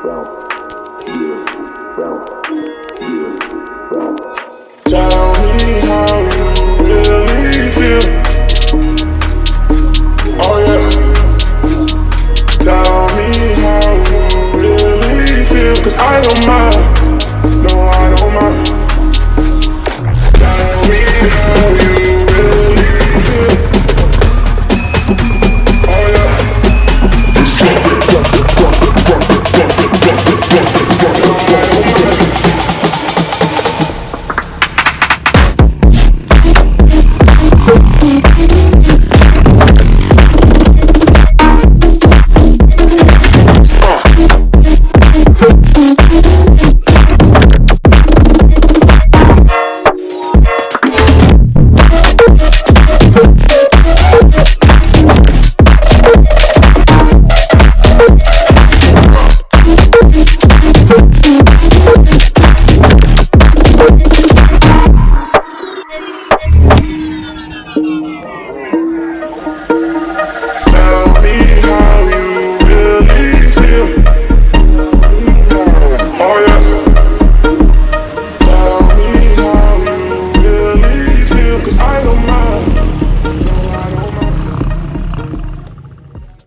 Tell me how you really feel. Oh yeah. Tell me how you really feel. 'Cause I don't mind.